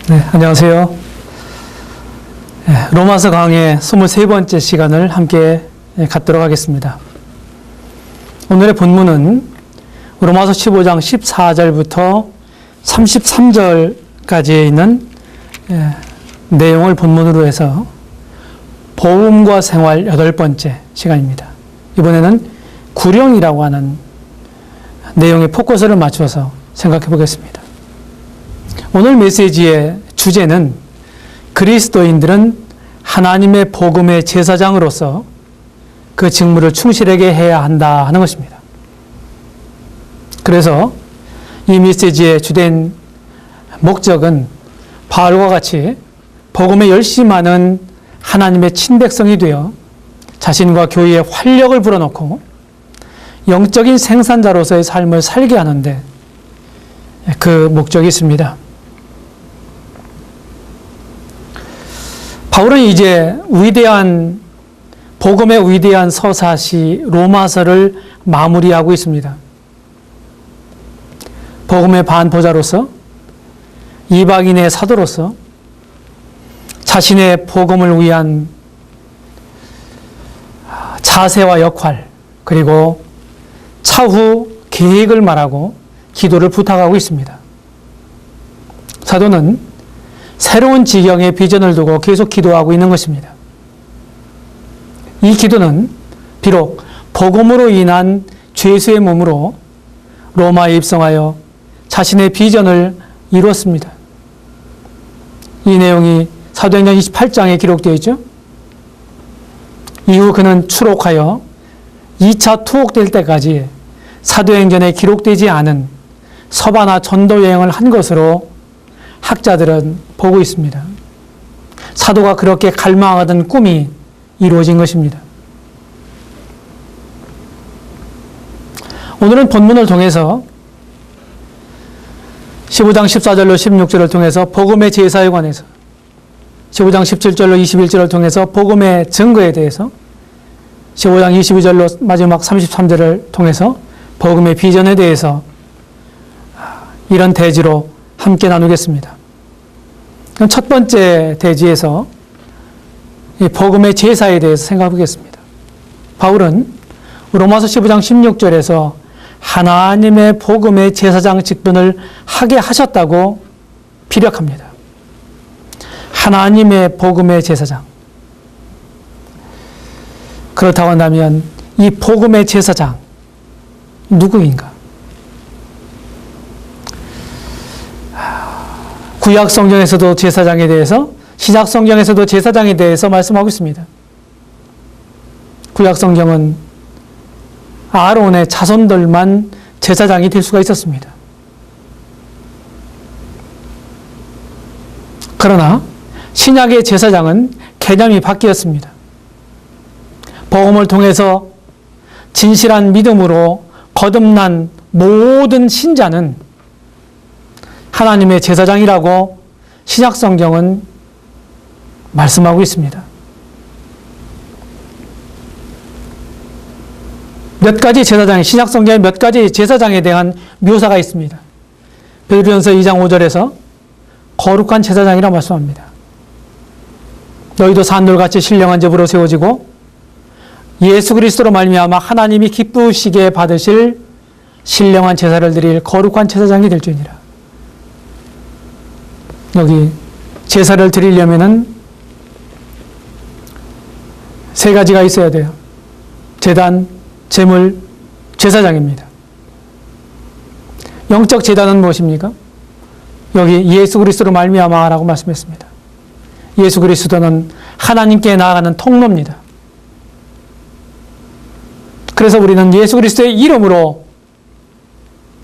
네, 안녕하세요. 로마서 강의 23번째 시간을 함께 갖도록 하겠습니다. 오늘의 본문은 로마서 15장 14절부터 33절까지에 있는 내용을 본문으로 해서 복음과 생활 8번째 시간입니다. 이번에는 구령이라고 하는 내용에 포커스를 맞춰서 생각해 보겠습니다. 오늘 메시지의 주제는 그리스도인들은 하나님의 복음의 제사장으로서 그 직무를 충실하게 해야 한다 하는 것입니다. 그래서 이 메시지의 주된 목적은 바울과 같이 복음에 열심하는 하나님의 친백성이 되어 자신과 교회에 활력을 불어넣고 영적인 생산자로서의 삶을 살게 하는데 그 목적이 있습니다. 바울은 이제 복음의 위대한 서사시 로마서를 마무리하고 있습니다. 복음의 반보자로서, 이방인의 사도로서 자신의 복음을 위한 자세와 역할, 그리고 차후 계획을 말하고 기도를 부탁하고 있습니다. 사도는 새로운 지경의 비전을 두고 계속 기도하고 있는 것입니다. 이 기도는 비록 복음으로 인한 죄수의 몸으로 로마에 입성하여 자신의 비전을 이루었습니다. 이 내용이 사도행전 28장에 기록되어 있죠. 이후 그는 추록하여 2차 투옥될 때까지 사도행전에 기록되지 않은 서바나 전도 여행을 한 것으로 학자들은 보고 있습니다. 사도가 그렇게 갈망하던 꿈이 이루어진 것입니다. 오늘은 본문을 통해서 15장 14절로 16절을 통해서 복음의 제사에 관해서, 15장 17절로 21절을 통해서 복음의 증거에 대해서, 15장 22절로 마지막 33절을 통해서 복음의 비전에 대해서 이런 대지로 함께 나누겠습니다. 그럼 첫 번째 대지에서 이 복음의 제사에 대해서 생각해 보겠습니다. 바울은 로마서 15장 16절에서 하나님의 복음의 제사장 직분을 하게 하셨다고 피력합니다. 하나님의 복음의 제사장. 그렇다고 한다면 이 복음의 제사장 누구인가? 구약 성경에서도 제사장에 대해서, 신약 성경에서도 제사장에 대해서 말씀하고 있습니다. 구약 성경은 아론의 자손들만 제사장이 될 수가 있었습니다. 그러나 신약의 제사장은 개념이 바뀌었습니다. 복음을 통해서 진실한 믿음으로 거듭난 모든 신자는 하나님의 제사장이라고 신약 성경은 말씀하고 있습니다. 몇 가지 제사장, 신약 성경에 몇 가지 제사장에 대한 묘사가 있습니다. 베드로전서 2장 5절에서 거룩한 제사장이라고 말씀합니다. 너희도 산돌같이 신령한 제부로 세워지고 예수 그리스도로 말미암아 하나님이 기쁘시게 받으실 신령한 제사를 드릴 거룩한 제사장이 될지니라. 여기 제사를 드리려면은 세 가지가 있어야 돼요. 제단, 제물, 제사장입니다. 영적 제단은 무엇입니까? 여기 예수 그리스도로 말미암아라고 말씀했습니다. 예수 그리스도는 하나님께 나아가는 통로입니다. 그래서 우리는 예수 그리스도의 이름으로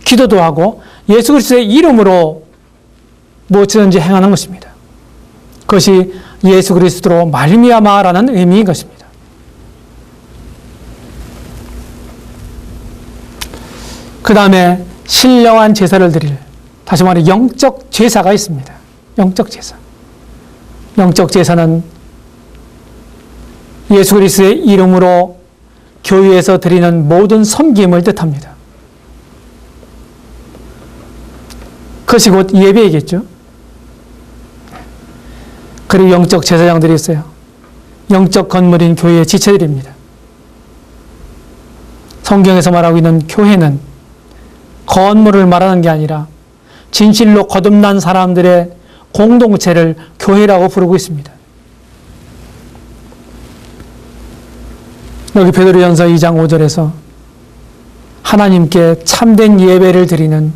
기도도 하고 예수 그리스도의 이름으로 무엇이든지 행하는 것입니다. 그것이 예수 그리스도로 말미암아라는 의미인 것입니다. 그 다음에 신령한 제사를 드릴, 다시 말해 영적 제사가 있습니다. 영적 제사. 영적 제사는 예수 그리스도의 이름으로 교회에서 드리는 모든 섬김을 뜻합니다. 그것이 곧 예배이겠죠. 그리고 영적 제사장들이 있어요. 영적 건물인 교회의 지체들입니다. 성경에서 말하고 있는 교회는 건물을 말하는 게 아니라 진실로 거듭난 사람들의 공동체를 교회라고 부르고 있습니다. 여기 베드로전서 2장 5절에서 하나님께 참된 예배를 드리는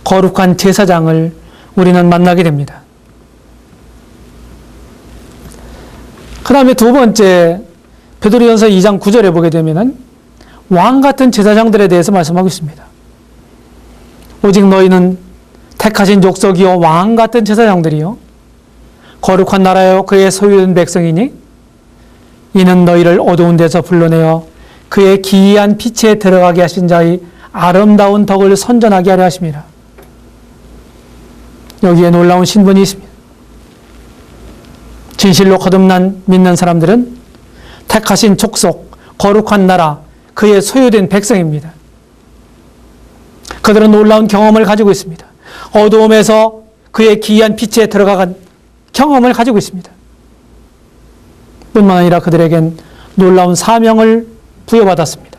거룩한 제사장을 우리는 만나게 됩니다. 그 다음에 두 번째 베드로전서 2장 9절에 보게 되면은 왕 같은 제사장들에 대해서 말씀하고 있습니다. 오직 너희는 택하신 족속이요 왕 같은 제사장들이요 거룩한 나라요 그의 소유된 백성이니 이는 너희를 어두운 데서 불러내어 그의 기이한 빛에 들어가게 하신 자의 아름다운 덕을 선전하게 하려 하심이라. 여기에 놀라운 신분이 있습니다. 진실로 거듭난 믿는 사람들은 택하신 족속, 거룩한 나라, 그의 소유된 백성입니다. 그들은 놀라운 경험을 가지고 있습니다. 어두움에서 그의 기이한 빛에 들어간 경험을 가지고 있습니다. 뿐만 아니라 그들에겐 놀라운 사명을 부여받았습니다.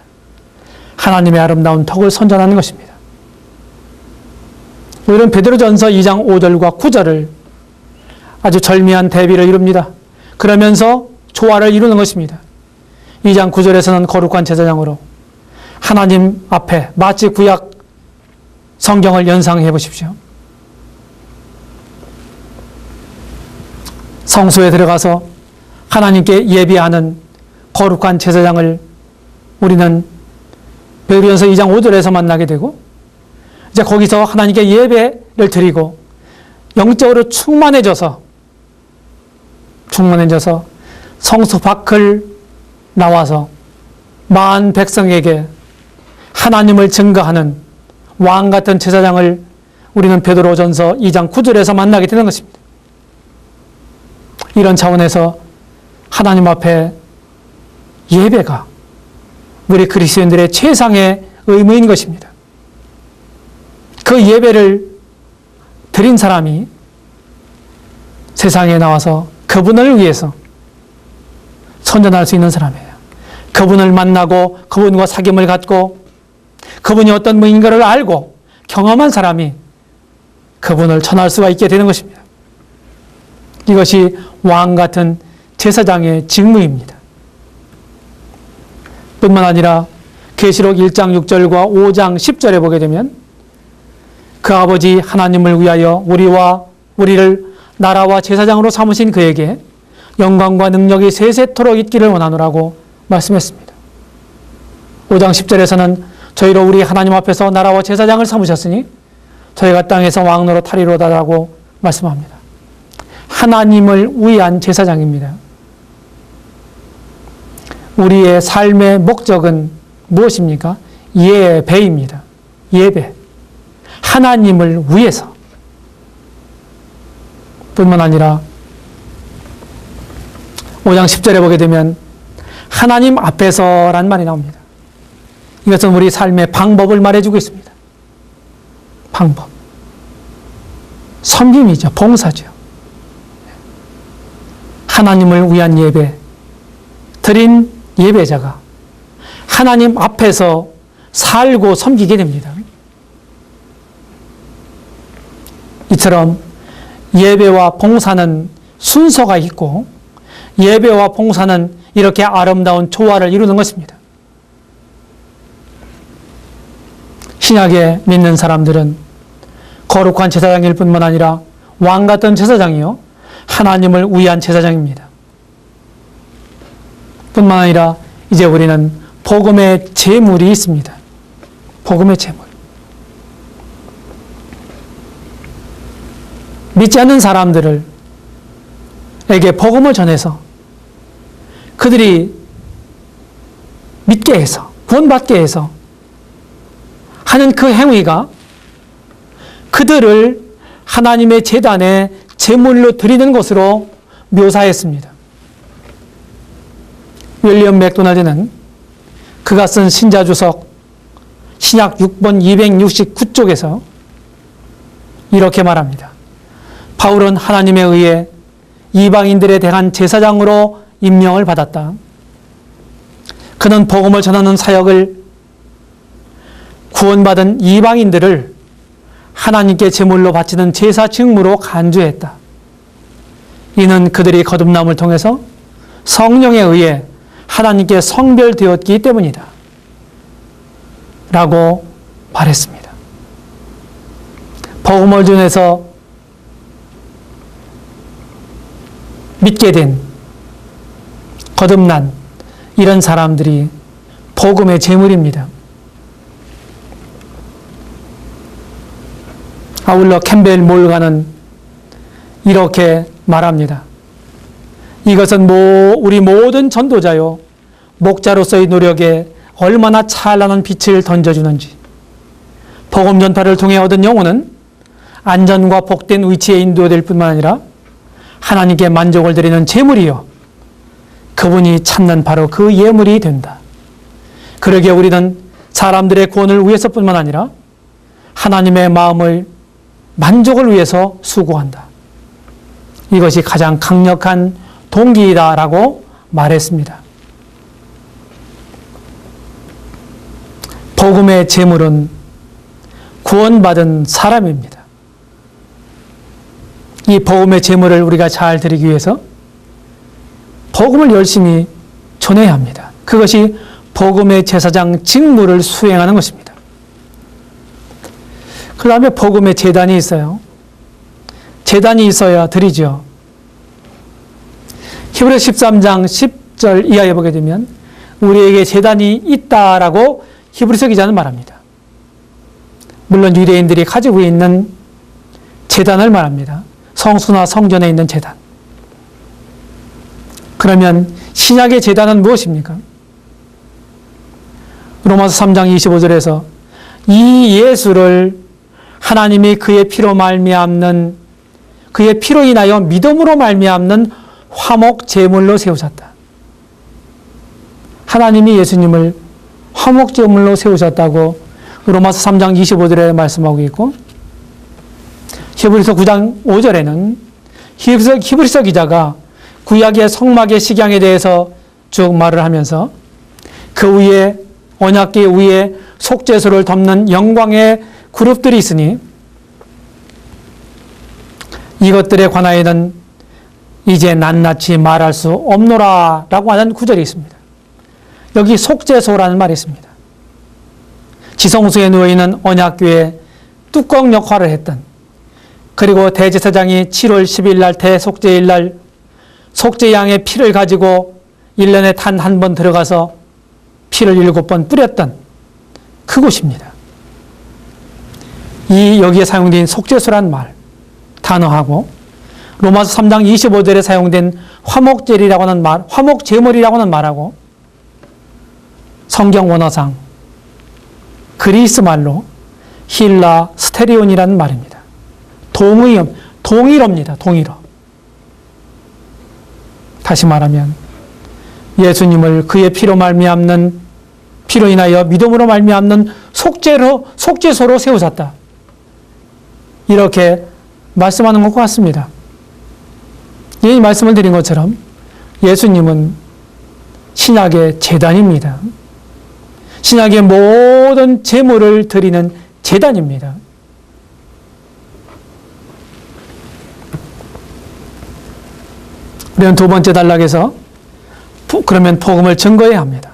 하나님의 아름다운 덕을 선전하는 것입니다. 우리는 베드로전서 2장 5절과 9절을 아주 절묘한 대비를 이룹니다. 그러면서 조화를 이루는 것입니다. 2장 9절에서는 거룩한 제사장으로 하나님 앞에 마치 구약 성경을 연상해 보십시오. 성소에 들어가서 하나님께 예비하는 거룩한 제사장을 우리는 베드로전서 2장 5절에서 만나게 되고 이제 거기서 하나님께 예배를 드리고 영적으로 충만해져서 성소 밖을 나와서 만 백성에게 하나님을 증거하는 왕 같은 제사장을 우리는 베드로전서 2장 9절에서 만나게 되는 것입니다. 이런 차원에서 하나님 앞에 예배가 우리 그리스도인들의 최상의 의무인 것입니다. 그 예배를 드린 사람이 세상에 나와서 그분을 위해서 선전할 수 있는 사람이에요. 그분을 만나고 그분과 사귐을 갖고 그분이 어떤 분인가를 알고 경험한 사람이 그분을 전할 수가 있게 되는 것입니다. 이것이 왕 같은 제사장의 직무입니다. 뿐만 아니라 계시록 1장 6절과 5장 10절에 보게 되면 그 아버지 하나님을 위하여 우리를 나라와 제사장으로 삼으신 그에게 영광과 능력이 세세토록 있기를 원하노라고 말씀했습니다. 5장 10절에서는 저희로 우리 하나님 앞에서 나라와 제사장을 삼으셨으니 저희가 땅에서 왕 노릇하리로다라고 말씀합니다. 하나님을 위한 제사장입니다. 우리의 삶의 목적은 무엇입니까? 예배입니다. 예배. 하나님을 위해서. 뿐만 아니라 5장 10절에 보게 되면 하나님 앞에서란 말이 나옵니다. 이것은 우리 삶의 방법을 말해주고 있습니다. 방법. 섬김이죠. 봉사죠. 하나님을 위한 예배. 드린 예배자가 하나님 앞에서 살고 섬기게 됩니다. 이처럼 예배와 봉사는 순서가 있고 예배와 봉사는 이렇게 아름다운 조화를 이루는 것입니다. 신약에 믿는 사람들은 거룩한 제사장일 뿐만 아니라 왕 같은 제사장이요 하나님을 위한 제사장입니다. 뿐만 아니라 이제 우리는 복음의 제물이 있습니다. 복음의 제물. 믿지 않는 사람들에게 복음을 전해서 그들이 믿게 해서 구원받게 해서 하는 그 행위가 그들을 하나님의 제단에 제물로 드리는 것으로 묘사했습니다. 윌리엄 맥도날드는 그가 쓴 신자주석 신약 6번 269쪽에서 이렇게 말합니다. 바울은 하나님에 의해 이방인들에 대한 제사장으로 임명을 받았다. 그는 복음을 전하는 사역을 구원받은 이방인들을 하나님께 제물로 바치는 제사 직무로 간주했다. 이는 그들이 거듭남을 통해서 성령에 의해 하나님께 성별되었기 때문이다. 라고 말했습니다. 복음을 전해서 믿게 된, 거듭난 이런 사람들이 복음의 제물입니다. 아울러 캠벨 몰가는 이렇게 말합니다. 이것은 우리 모든 전도자요 목자로서의 노력에 얼마나 찬란한 빛을 던져주는지, 복음 전파를 통해 얻은 영혼은 안전과 복된 위치에 인도될 뿐만 아니라 하나님께 만족을 드리는 제물이요, 그분이 찾는 바로 그 예물이 된다. 그러기에 우리는 사람들의 구원을 위해서뿐만 아니라 하나님의 마음을 만족을 위해서 수고한다. 이것이 가장 강력한 동기이다라고 말했습니다. 복음의 제물은 구원받은 사람입니다. 이 복음의 제물을 우리가 잘 드리기 위해서 복음을 열심히 전해야 합니다. 그것이 복음의 제사장 직무를 수행하는 것입니다. 그 다음에 복음의 제단이 있어요. 제단이 있어야 드리죠. 히브리서 13장 10절 이하에 보게 되면 우리에게 제단이 있다라고 히브리서 기자는 말합니다. 물론 유대인들이 가지고 있는 제단을 말합니다. 성수나 성전에 있는 제단. 그러면 신약의 제단은 무엇입니까? 로마서 3장 25절에서 이 예수를 하나님이 그의 피로 말미암는, 그의 피로 인하여 믿음으로 말미암는 화목 제물로 세우셨다. 하나님이 예수님을 화목 제물로 세우셨다고 로마서 3장 25절에 말씀하고 있고, 히브리서 9장 5절에는 히브리서 기자가 구약의 성막의 식양에 대해서 쭉 말을 하면서 그 위에 언약궤 위에 속죄소를 덮는 영광의 그룹들이 있으니 이것들에 관하여는 이제 낱낱이 말할 수 없노라 라고 하는 구절이 있습니다. 여기 속죄소라는 말이 있습니다. 지성소에 누워있는 언약궤의 뚜껑 역할을 했던, 그리고 대제사장이 7월 10일 날 대속죄일 날 속죄양의 피를 가지고 1년에 단 한 번 들어가서 피를 7번 뿌렸던 그곳입니다. 여기에 사용된 속죄소란 말, 단어하고 로마서 3장 25절에 사용된 화목제물이라고 하는 말, 화목제물이라고 하는 말하고 성경 원어상 그리스 말로 힐라 스테리온이라는 말입니다. 동일어입니다. 동일어. 다시 말하면 예수님을 그의 피로 말미암는, 피로 인하여 믿음으로 말미암는 속죄소로 세우셨다. 이렇게 말씀하는 것 같습니다. 이 말씀을 드린 것처럼 예수님은 신약의 제단입니다. 신약의 모든 제물을 드리는 제단입니다. 우리는 두 번째 단락에서 그러면 복음을 증거해야 합니다.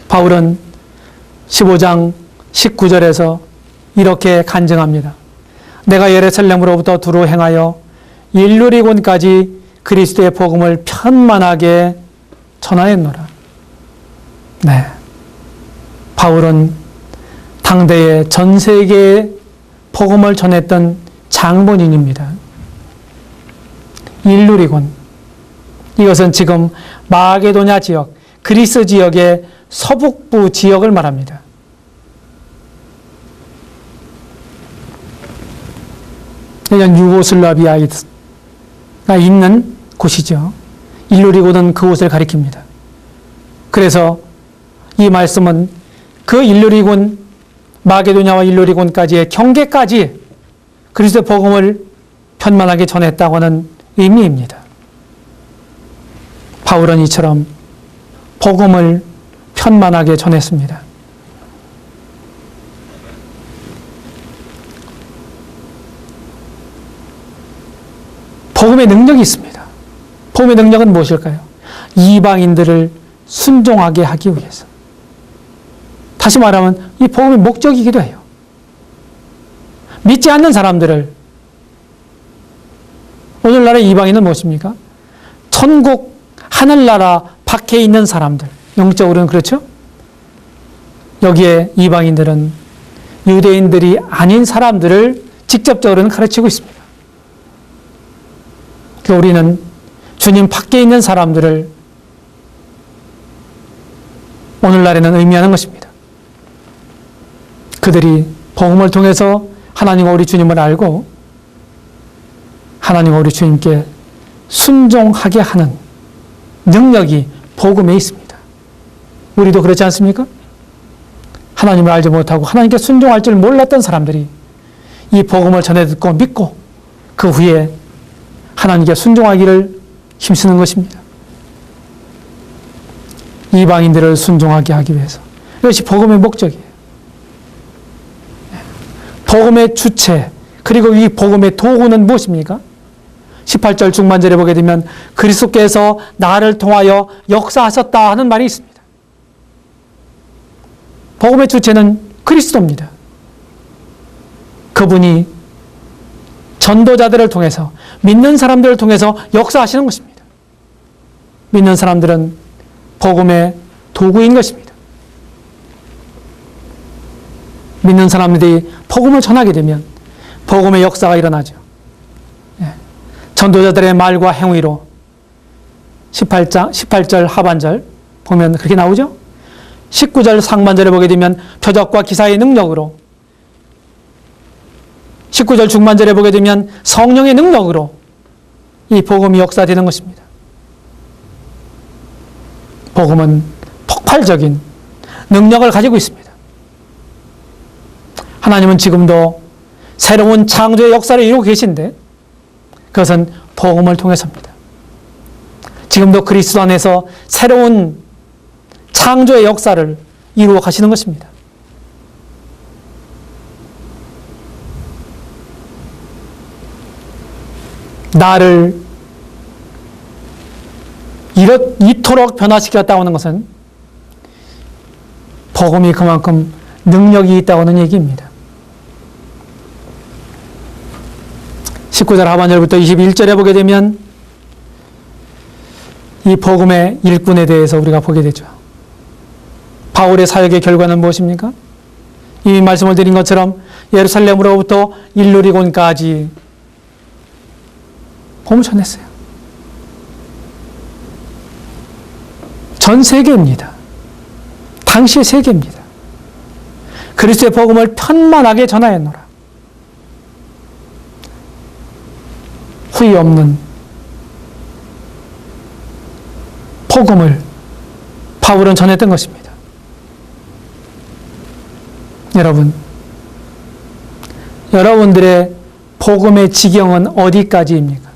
바울은 15장 19절에서 이렇게 간증합니다. 내가 예루살렘으로부터 두루 행하여 일루리곤까지 그리스도의 복음을 편만하게 전하였노라. 네, 바울은 당대의 전 세계에 복음을 전했던 장본인입니다. 일루리곤, 이것은 지금 마게도냐 지역, 그리스 지역의 서북부 지역을 말합니다. 이건 유고슬라비아가 있는 곳이죠. 일루리곤은 그곳을 가리킵니다. 그래서 이 말씀은 그 일루리곤, 마게도냐와 일루리곤까지의 경계까지 그리스도 복음을 편만하게 전했다고 하는 의미입니다. 바울은 이처럼 복음을 편만하게 전했습니다. 복음의 능력이 있습니다. 복음의 능력은 무엇일까요? 이방인들을 순종하게 하기 위해서. 다시 말하면 이 복음의 목적이기도 해요. 믿지 않는 사람들을, 오늘날의 이방인은 무엇입니까? 천국, 하늘나라 밖에 있는 사람들, 영적으로는 그렇죠? 여기에 이방인들은 유대인들이 아닌 사람들을 직접적으로는 가르치고 있습니다. 그러니까 우리는 주님 밖에 있는 사람들을 오늘날에는 의미하는 것입니다. 그들이 복음을 통해서 하나님과 우리 주님을 알고 하나님과 우리 주님께 순종하게 하는 능력이 복음에 있습니다. 우리도 그렇지 않습니까? 하나님을 알지 못하고 하나님께 순종할 줄 몰랐던 사람들이 이 복음을 전해 듣고 믿고 그 후에 하나님께 순종하기를 힘쓰는 것입니다. 이방인들을 순종하게 하기 위해서. 이것이 복음의 목적이에요. 복음의 주체, 그리고 이 복음의 도구는 무엇입니까? 18절 중반절에 보게 되면 그리스도께서 나를 통하여 역사하셨다 하는 말이 있습니다. 복음의 주체는 그리스도입니다. 그분이 전도자들을 통해서, 믿는 사람들을 통해서 역사하시는 것입니다. 믿는 사람들은 복음의 도구인 것입니다. 믿는 사람들이 복음을 전하게 되면 복음의 역사가 일어나죠. 전도자들의 말과 행위로 18절 하반절 보면 그렇게 나오죠. 19절 상반절에 보게 되면 표적과 기사의 능력으로, 19절 중반절에 보게 되면 성령의 능력으로 이 복음이 역사되는 것입니다. 복음은 폭발적인 능력을 가지고 있습니다. 하나님은 지금도 새로운 창조의 역사를 이루고 계신데 그것은 복음을 통해서입니다. 지금도 그리스도 안에서 새로운 창조의 역사를 이루어 가시는 것입니다. 나를 이토록 변화시켰다고 하는 것은 복음이 그만큼 능력이 있다고 하는 얘기입니다. 19절 하반절부터 21절에 보게 되면 이 복음의 일꾼에 대해서 우리가 보게 되죠. 바울의 사역의 결과는 무엇입니까? 이미 말씀을 드린 것처럼 예루살렘으로부터 일루리곤까지 복음을 전했어요. 전 세계입니다. 당시의 세계입니다. 그리스도의 복음을 편만하게 전하였노라. 후회 없는 복음을 바울은 전했던 것입니다. 여러분, 여러분들의 복음의 지경은 어디까지입니까?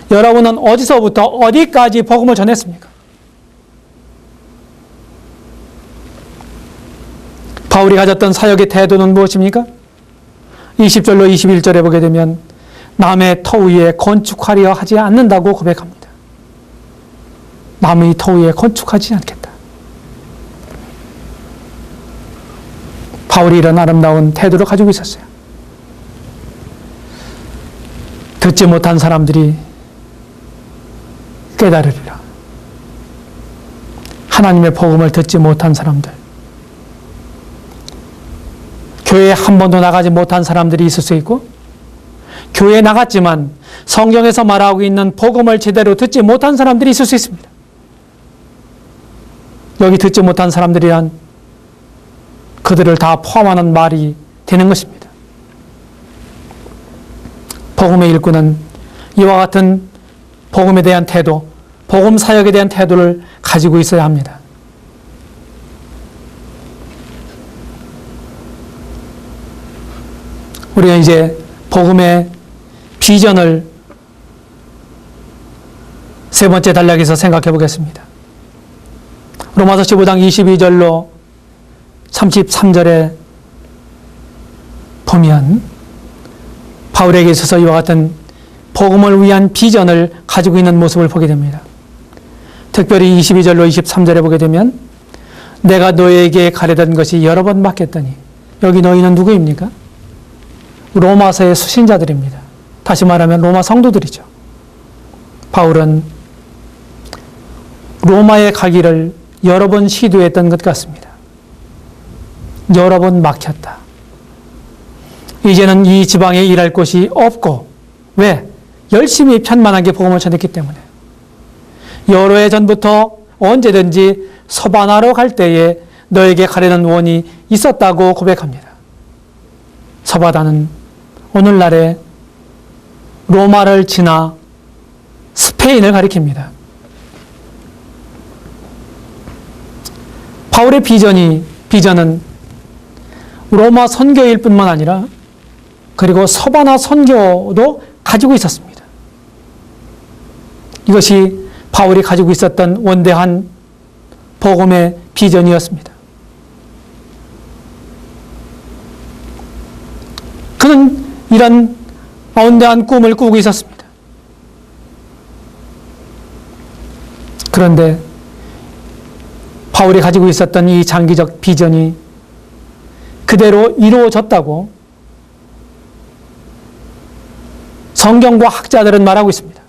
여러분은 어디서부터 어디까지 복음을 전했습니까? 바울이 가졌던 사역의 태도는 무엇입니까? 20절로 21절에 보게 되면 남의 터 위에 건축하려 하지 않는다고 고백합니다. 남의 터 위에 건축하지 않겠다. 바울이 이런 아름다운 태도를 가지고 있었어요. 듣지 못한 사람들이 깨달으리라. 하나님의 복음을 듣지 못한 사람들, 교회에 한 번도 나가지 못한 사람들이 있을 수 있고, 교회에 나갔지만 성경에서 말하고 있는 복음을 제대로 듣지 못한 사람들이 있을 수 있습니다. 여기 듣지 못한 사람들이란 그들을 다 포함하는 말이 되는 것입니다. 복음의 일꾼은 이와 같은 복음에 대한 태도, 복음 사역에 대한 태도를 가지고 있어야 합니다. 우리가 이제 복음의 비전을 세 번째 단락에서 생각해 보겠습니다. 로마서 15장 22절로 33절에 보면 바울에게 있어서 이와 같은 복음을 위한 비전을 가지고 있는 모습을 보게 됩니다. 특별히 22절로 23절에 보게 되면 내가 너에게 가려던 것이 여러 번 맡겼더니, 여기 너희는 누구입니까? 로마서의 수신자들입니다. 다시 말하면 로마 성도들이죠. 바울은 로마에 가기를 여러 번 시도했던 것 같습니다. 여러 번 막혔다. 이제는 이 지방에 일할 곳이 없고, 왜? 열심히 편만하게 복음을 전했기 때문에. 여러 해 전부터 언제든지 서바나로 갈 때에 너에게 가려는 원이 있었다고 고백합니다. 서바나는 오늘날의 로마를 지나 스페인을 가리킵니다. 바울의 비전은 로마 선교일 뿐만 아니라 그리고 서바나 선교도 가지고 있었습니다. 이것이 바울이 가지고 있었던 원대한 복음의 비전이었습니다. 그는 이런 원대한 꿈을 꾸고 있었습니다. 그런데 바울이 가지고 있었던 이 장기적 비전이 그대로 이루어졌다고 성경과 학자들은 말하고 있습니다.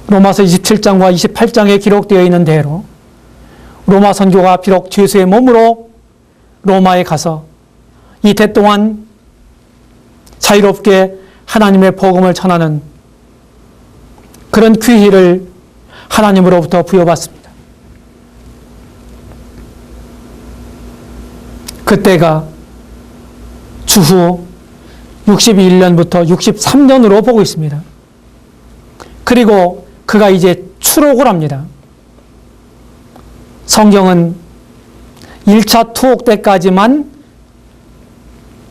로마서 27장과 28장에 기록되어 있는 대로 로마 선교가 비록 죄수의 몸으로 로마에 가서 이태 동안 자유롭게 하나님의 복음을 전하는 그런 귀의를 하나님으로부터 부여받습니다. 그때가 주후 61년부터 63년으로 보고 있습니다. 그리고 그가 이제 추록을 합니다. 성경은 1차 투옥 때까지만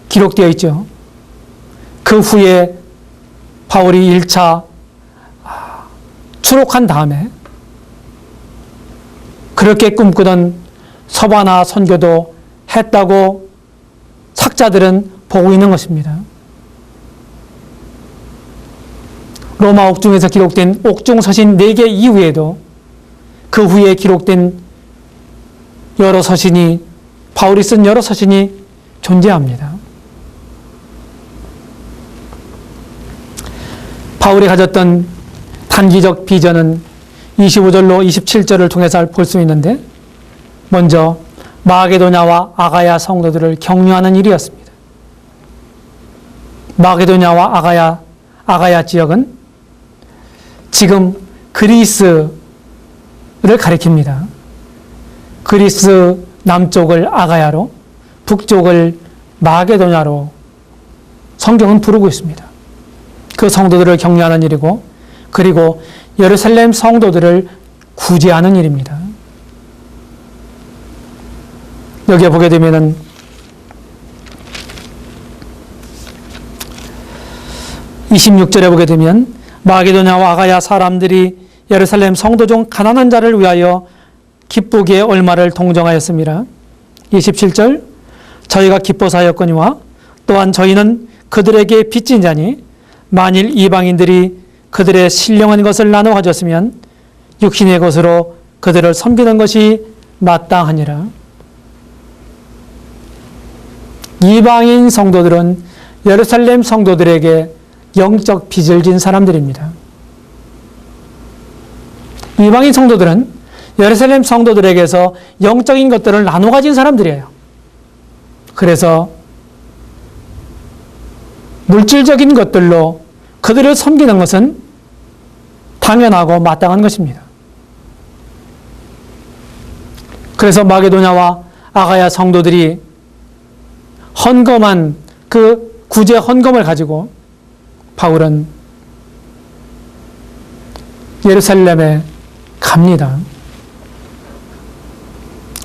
기록되어 있죠. 그 후에 바울이 1차 추록한 다음에 그렇게 꿈꾸던 서바나 선교도 했다고 학자들은 보고 있는 것입니다. 로마 옥중에서 기록된 옥중 서신 4개 이후에도 그 후에 기록된 여러 서신이, 바울이 쓴 여러 서신이 존재합니다. 바울이 가졌던 단기적 비전은 25절로 27절을 통해서 볼 수 있는데, 먼저 마게도냐와 아가야 성도들을 격려하는 일이었습니다. 마게도냐와 아가야 지역은 지금 그리스를 가리킵니다. 그리스 남쪽을 아가야로, 북쪽을 마게도냐로 성경은 부르고 있습니다. 그 성도들을 격려하는 일이고, 그리고 예루살렘 성도들을 구제하는 일입니다. 여기에 보게 되면은 26절에 보게 되면 마게도냐와 아가야 사람들이 예루살렘 성도 중 가난한 자를 위하여 기쁘게 얼마를 동정하였습니다. 27절 저희가 기뻐사였거니와 또한 저희는 그들에게 빚진 자니 만일 이방인들이 그들의 신령한 것을 나눠 가졌으면 육신의 것으로 그들을 섬기는 것이 마땅하니라. 이방인 성도들은 예루살렘 성도들에게 영적 빚을 진 사람들입니다. 이방인 성도들은 예루살렘 성도들에게서 영적인 것들을 나눠 가진 사람들이에요. 그래서 물질적인 것들로 그들을 섬기는 것은 당연하고 마땅한 것입니다. 그래서 마게도냐와 아가야 성도들이 헌금한 그 구제 헌금을 가지고 바울은 예루살렘에 갑니다.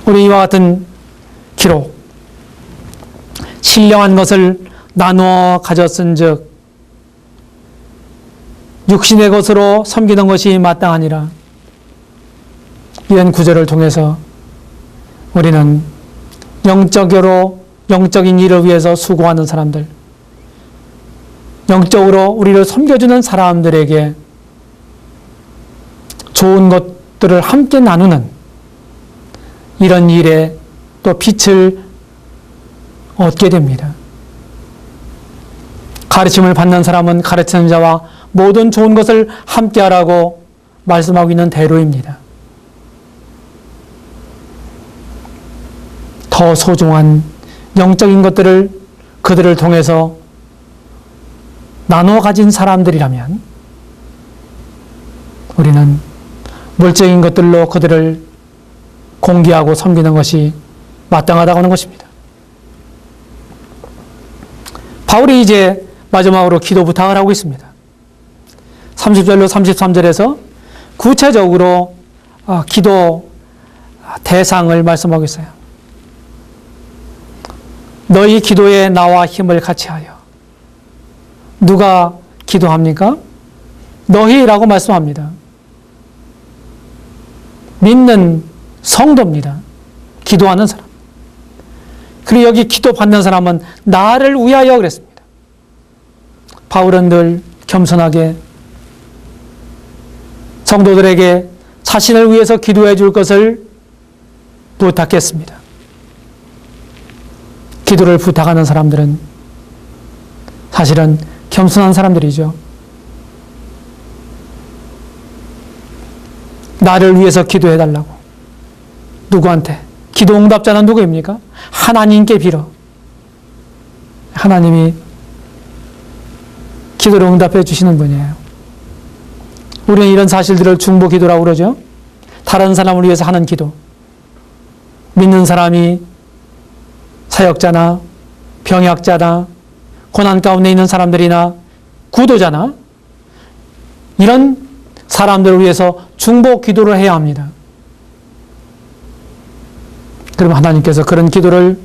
우리 이와 같은 기록, 신령한 것을 나누어 가졌은즉 육신의 것으로 섬기는 것이 마땅하니라. 이런 구절을 통해서 우리는 영적인 일을 위해서 수고하는 사람들, 영적으로 우리를 섬겨주는 사람들에게 좋은 것들을 함께 나누는 이런 일에 또 빛을 얻게 됩니다. 가르침을 받는 사람은 가르치는 자와 모든 좋은 것을 함께 하라고 말씀하고 있는 대로입니다. 더 소중한 영적인 것들을 그들을 통해서 나누어 가진 사람들이라면 우리는 물질적인 것들로 그들을 공개하고 섬기는 것이 마땅하다고 하는 것입니다. 바울이 이제 마지막으로 기도 부탁을 하고 있습니다. 30절로 33절에서 구체적으로 기도 대상을 말씀하고 있어요. 너희 기도에 나와 힘을 같이 하여. 누가 기도합니까? 너희라고 말씀합니다. 믿는 성도입니다. 기도하는 사람. 그리고 여기 기도받는 사람은 나를 위하여 그랬습니다. 바울은 늘 겸손하게 성도들에게 자신을 위해서 기도해 줄 것을 부탁했습니다. 기도를 부탁하는 사람들은 사실은 겸손한 사람들이죠. 나를 위해서 기도해 달라고. 누구한테? 기도 응답자는 누구입니까? 하나님께 빌어. 하나님이 기도를 응답해 주시는 분이에요. 우리는 이런 사실들을 중보 기도라고 그러죠. 다른 사람을 위해서 하는 기도. 믿는 사람이 사역자나 병약자나 고난 가운데 있는 사람들이나 구도자나 이런 사람들을 위해서 중보 기도를 해야 합니다. 그럼 하나님께서 그런 기도를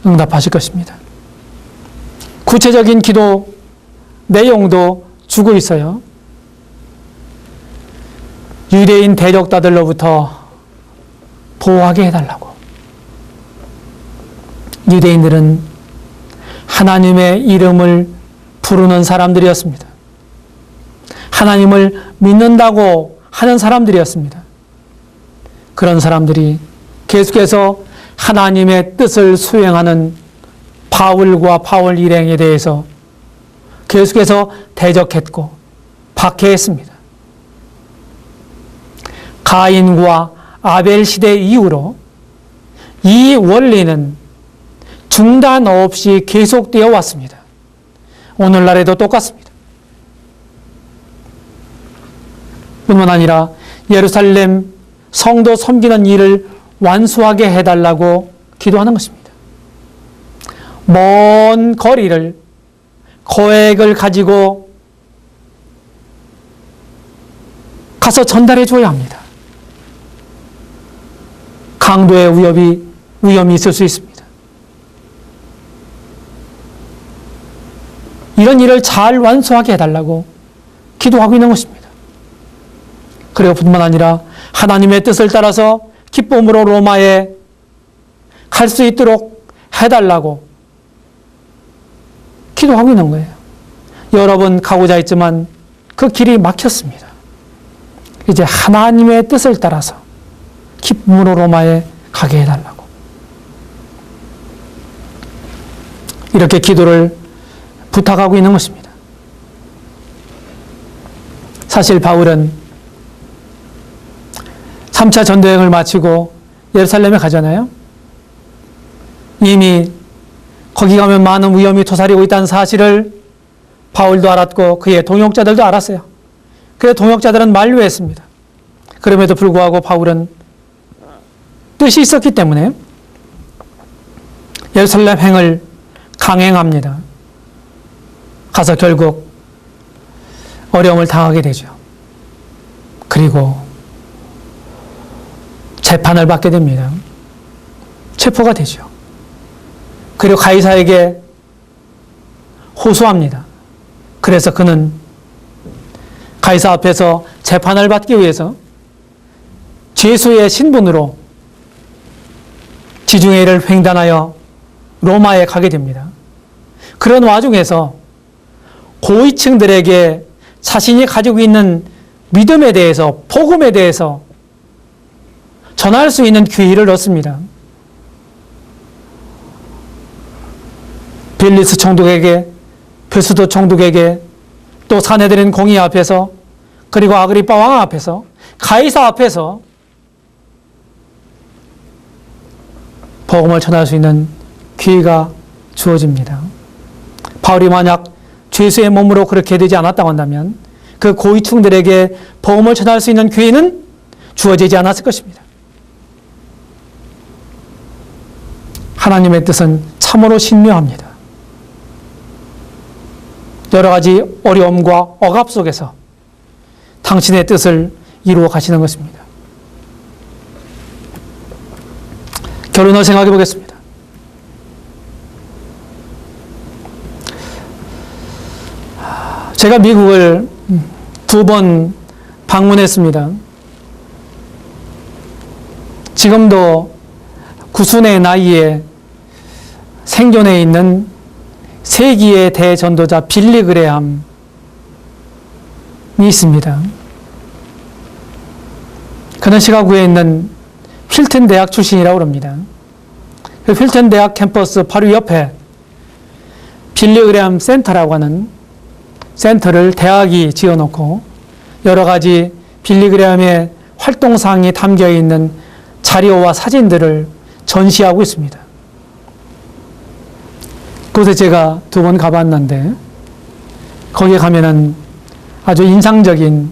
응답하실 것입니다. 구체적인 기도 내용도 주고 있어요. 유대인 대적자들로부터 보호하게 해달라고. 유대인들은 하나님의 이름을 부르는 사람들이었습니다. 하나님을 믿는다고 하는 사람들이었습니다. 그런 사람들이 계속해서 하나님의 뜻을 수행하는 바울과 바울 일행에 대해서 계속해서 대적했고 박해했습니다. 가인과 아벨 시대 이후로 이 원리는 중단 없이 계속되어 왔습니다. 오늘날에도 똑같습니다. 뿐만 아니라 예루살렘 성도 섬기는 일을 완수하게 해달라고 기도하는 것입니다. 먼 거리를 거액을 가지고 가서 전달해 줘야 합니다. 강도의 위험이 있을 수 있습니다. 이런 일을 잘 완수하게 해달라고 기도하고 있는 것입니다. 그리고 뿐만 아니라 하나님의 뜻을 따라서 기쁨으로 로마에 갈 수 있도록 해달라고 기도하고 있는 거예요. 여러 번 가고자 했지만 그 길이 막혔습니다. 이제 하나님의 뜻을 따라서 기쁨으로 로마에 가게 해달라고. 이렇게 기도를 부탁하고 있는 것입니다. 사실 바울은 3차 전도여행을 마치고 예루살렘에 가잖아요. 이미 거기 가면 많은 위험이 도사리고 있다는 사실을 바울도 알았고 그의 동역자들도 알았어요. 그래서 동역자들은 만류했습니다. 그럼에도 불구하고 바울은 뜻이 있었기 때문에 예루살렘 행을 강행합니다. 가서 결국 어려움을 당하게 되죠. 그리고 재판을 받게 됩니다. 체포가 되죠. 그리고 가이사에게 호소합니다. 그래서 그는 가이사 앞에서 재판을 받기 위해서 죄수의 신분으로 지중해 일을 횡단하여 로마에 가게 됩니다. 그런 와중에서 고위층들에게 자신이 가지고 있는 믿음에 대해서, 복음에 대해서 전할 수 있는 기회를 얻습니다. 빌리스 총독에게, 베수도 총독에게, 또 사내들인 공의 앞에서, 그리고 아그리빠 왕 앞에서, 가이사 앞에서 복음을 전할 수 있는 기회가 주어집니다. 바울이 만약 죄수의 몸으로 그렇게 되지 않았다고 한다면 그 고위층들에게 복음을 전할 수 있는 기회는 주어지지 않았을 것입니다. 하나님의 뜻은 참으로 신묘합니다. 여러 가지 어려움과 억압 속에서 당신의 뜻을 이루어 가시는 것입니다. 결론을 생각해 보겠습니다. 제가 미국을 2번 방문했습니다. 지금도 구순의 나이에 생존해 있는 세기의 대전도자 빌리 그레함이 있습니다. 그는 시카고에 있는 힐튼 대학 출신이라고 합니다. 그 힐튼 대학 캠퍼스 바로 옆에 빌리 그레함 센터라고 하는 센터를 대학이 지어놓고 여러 가지 빌리 그레함의 활동사항이 담겨 있는 자료와 사진들을 전시하고 있습니다. 그곳에 제가 2번 가봤는데 거기에 가면은 아주 인상적인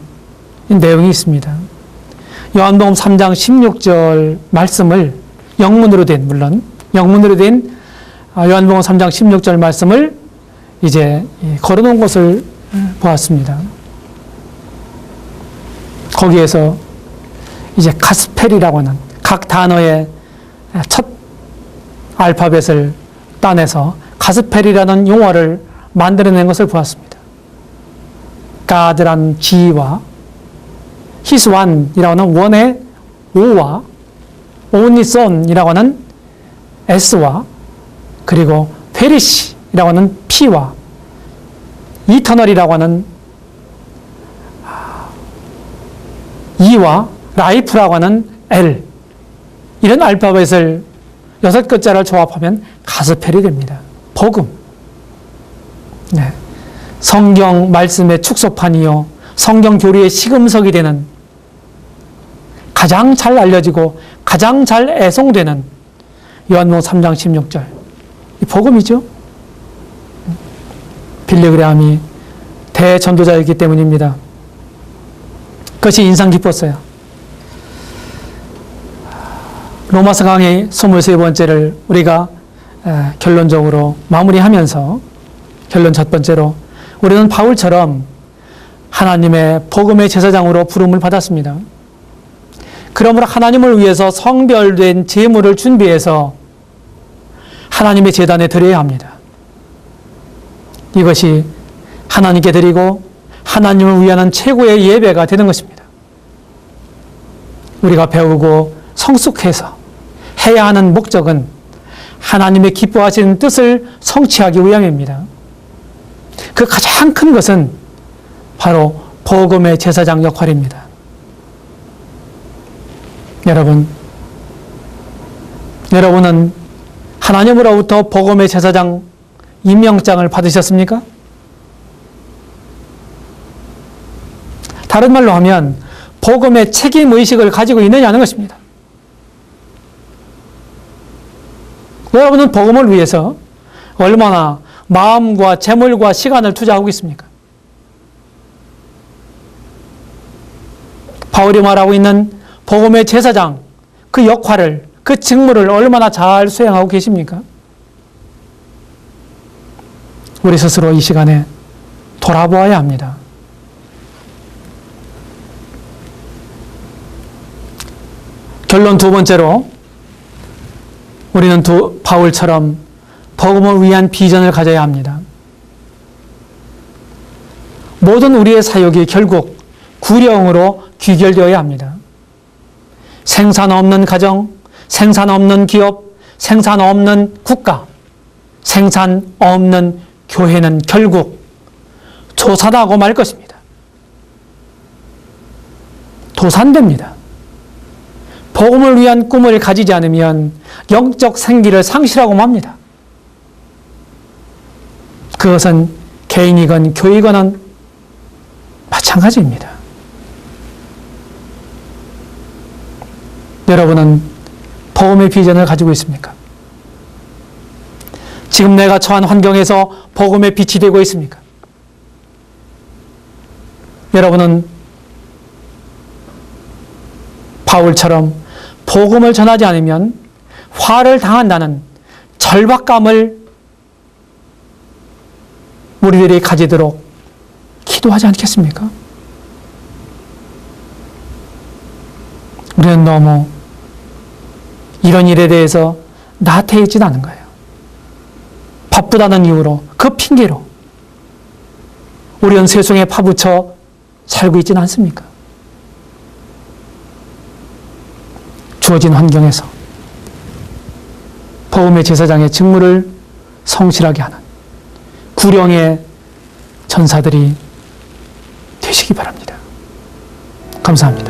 내용이 있습니다. 요한복음 3장 16절 말씀을 영문으로 된, 물론 영문으로 된 요한복음 3장 16절 말씀을 이제 걸어놓은 것을 보았습니다. 거기에서 이제 가스펠이라고 하는 각 단어의 첫 알파벳을 따내서 가스펠이라는 용어를 만들어낸 것을 보았습니다. God라는 G와 His One이라고 하는 원의 O와 Only Son이라고 하는 S와 그리고 Perish이라고 하는 P와 Eternal이라고 하는 E와 Life라고 하는 L, 이런 알파벳을 6글자를 조합하면 가스펠이 됩니다. 복음. 네. 성경 말씀의 축소판이요, 성경 교리의 시금석이 되는, 가장 잘 알려지고 가장 잘 애송되는 요한복음 3장 16절. 이 복음이죠. 빌리 그레함이 대전도자이기 때문입니다. 그것이 인상 깊었어요. 로마서 강의 23번째를 우리가 결론적으로 마무리하면서 결론 첫 번째로 우리는 바울처럼 하나님의 복음의 제사장으로 부름을 받았습니다. 그러므로 하나님을 위해서 성별된 제물을 준비해서 하나님의 제단에 드려야 합니다. 이것이 하나님께 드리고 하나님을 위하는 최고의 예배가 되는 것입니다. 우리가 배우고 성숙해서 해야 하는 목적은 하나님의 기뻐하시는 뜻을 성취하기 위함입니다. 그 가장 큰 것은 바로 복음의 제사장 역할입니다. 여러분은 하나님으로부터 복음의 제사장 임명장을 받으셨습니까? 다른 말로 하면 복음의 책임의식을 가지고 있느냐는 것입니다. 여러분은 복음을 위해서 얼마나 마음과 재물과 시간을 투자하고 있습니까? 바울이 말하고 있는 복음의 제사장, 그 역할을, 그 직무를 얼마나 잘 수행하고 계십니까? 우리 스스로 이 시간에 돌아보아야 합니다. 결론 두 번째로 우리는 바울처럼 복음을 위한 비전을 가져야 합니다. 모든 우리의 사역이 결국 구령으로 귀결되어야 합니다. 생산 없는 가정, 생산 없는 기업, 생산 없는 국가, 생산 없는 교회는 결국 도산하고 말 것입니다. 도산됩니다. 복음을 위한 꿈을 가지지 않으면 영적 생기를 상실하고 맙니다. 그것은 개인이건 교회이건 마찬가지입니다. 여러분은 복음의 비전을 가지고 있습니까? 지금 내가 처한 환경에서 복음의 빛이 되고 있습니까? 여러분은 바울처럼 복음을 전하지 않으면 화를 당한다는 절박감을 우리들이 가지도록 기도하지 않겠습니까? 우리는 너무 이런 일에 대해서 나태해 있지는 않은 거예요. 바쁘다는 이유로, 그 핑계로 우리는 세상에 파묻혀 살고 있지는 않습니까? 주어진 환경에서 복음의 제사장의 직무를 성실하게 하는 구령의 전사들이 되시기 바랍니다. 감사합니다.